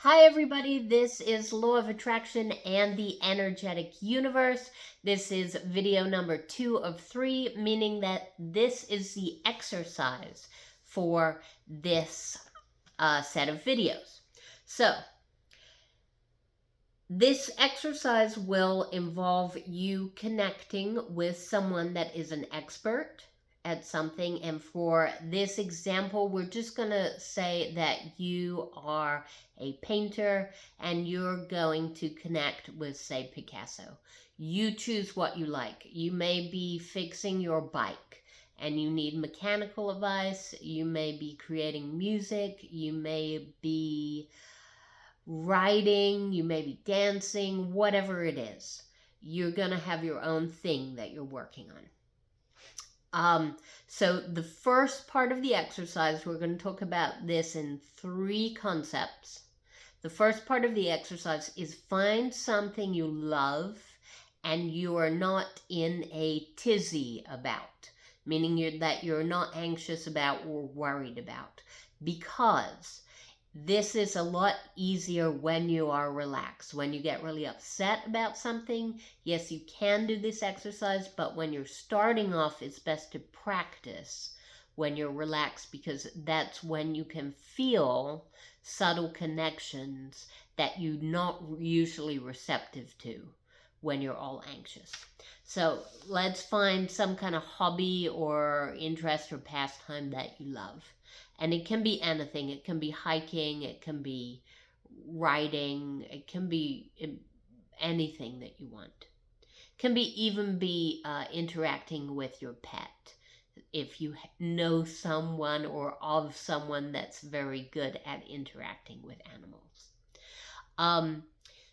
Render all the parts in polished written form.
Hi everybody, this is Law of Attraction and the Energetic Universe. This is video number 2 of 3, meaning that this is the exercise for this set of videos. So, this exercise will involve you connecting with someone that is an expert at something. And for this example, we're just going to say that you are a painter and you're going to connect with, say, Picasso. You choose what you like. You may be fixing your bike and you need mechanical advice. You may be creating music. You may be writing, you may be dancing, whatever it is. You're going to have your own thing that you're working on. So the first part of the exercise, we're going to talk about this in 3 concepts. The first part of the exercise is find something you love and you are not in a tizzy about, meaning that you're not anxious about or worried about, because this is a lot easier when you are relaxed. When you get really upset about something, yes, you can do this exercise, but when you're starting off, it's best to practice when you're relaxed, because that's when you can feel subtle connections that you're not usually receptive to when you're all anxious. So let's find some kind of hobby or interest or pastime that you love. And it can be anything. It can be hiking, it can be writing, it can be anything that you want. It can even be interacting with your pet. If you know someone or of someone that's very good at interacting with animals.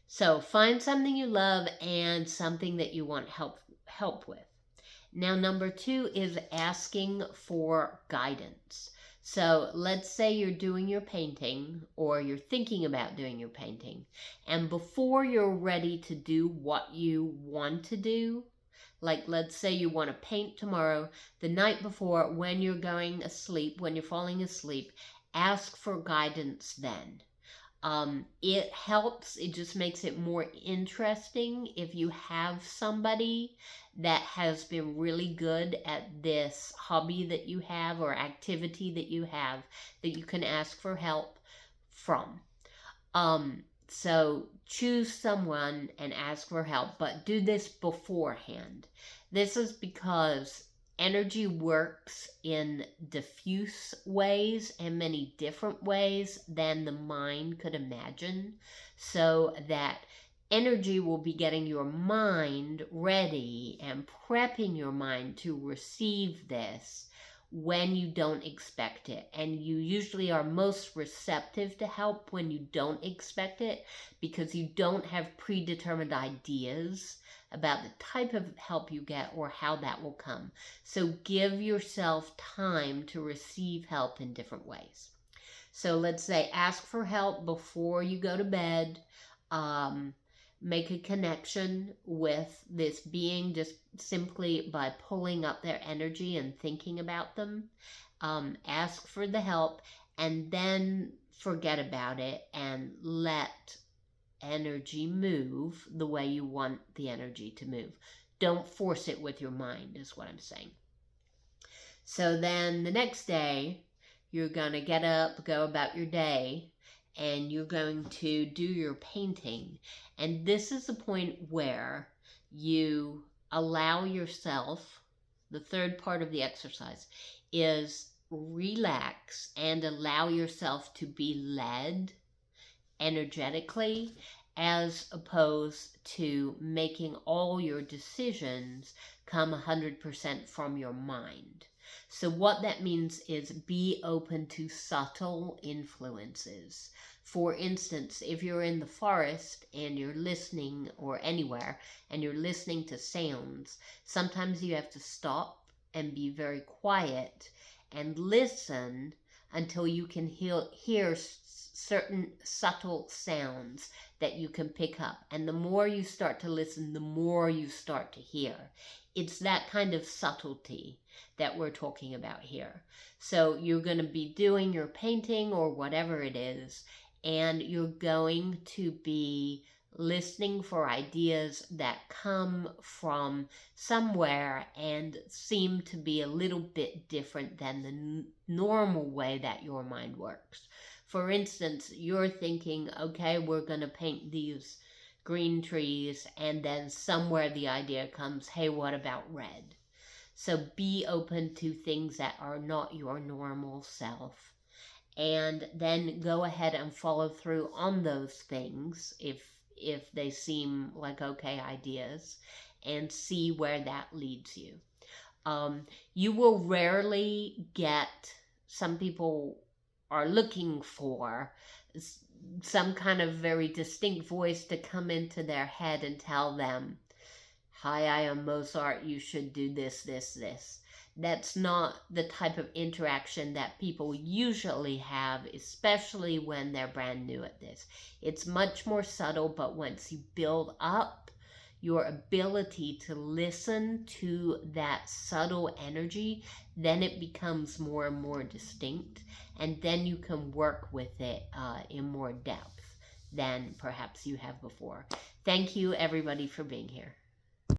So find something you love and something that you want help with. Now, number 2 is asking for guidance. So let's say you're doing your painting or you're thinking about doing your painting, and before you're ready to do what you want to do, like let's say you want to paint tomorrow, the night before when you're going asleep, when you're falling asleep, ask for guidance then. It helps, it just makes it more interesting if you have somebody that has been really good at this hobby that you have or activity that you have that you can ask for help from. So choose someone and ask for help, but do this beforehand. This is because energy works in diffuse ways and many different ways than the mind could imagine, so that energy will be getting your mind ready and prepping your mind to receive this when you don't expect it. And you usually are most receptive to help when you don't expect it, because you don't have predetermined ideas about the type of help you get or how that will come. So give yourself time to receive help in different ways. So let's say ask for help before you go to bed. Make a connection with this being just simply by pulling up their energy and thinking about them. Ask for the help and then forget about it and let energy move the way you want the energy to move. Don't force it with your mind, is what I'm saying. So then the next day, you're going to get up, go about your day, and you're going to do your painting. And this is the point where you allow yourself, the third part of the exercise is relax and allow yourself to be led energetically, as opposed to making all your decisions come 100% from your mind. So what that means is be open to subtle influences. For instance, if you're in the forest and you're listening, or anywhere, and you're listening to sounds, sometimes you have to stop and be very quiet and listen until you can hear certain subtle sounds that you can pick up. And the more you start to listen, the more you start to hear. It's that kind of subtlety that we're talking about here. So you're going to be doing your painting or whatever it is, and you're going to be listening for ideas that come from somewhere and seem to be a little bit different than the normal way that your mind works. For instance, you're thinking, okay, we're going to paint these green trees, and then somewhere the idea comes, hey, what about red? So be open to things that are not your normal self, and then go ahead and follow through on those things if they seem like okay ideas, and see where that leads you. You will rarely get, some people are looking for some kind of very distinct voice to come into their head and tell them, hi, I am Mozart, you should do this, this, this. That's not the type of interaction that people usually have, especially when they're brand new at this. It's much more subtle, but once you build up your ability to listen to that subtle energy, then it becomes more and more distinct, and then you can work with it in more depth than perhaps you have before. Thank you, everybody, for being here.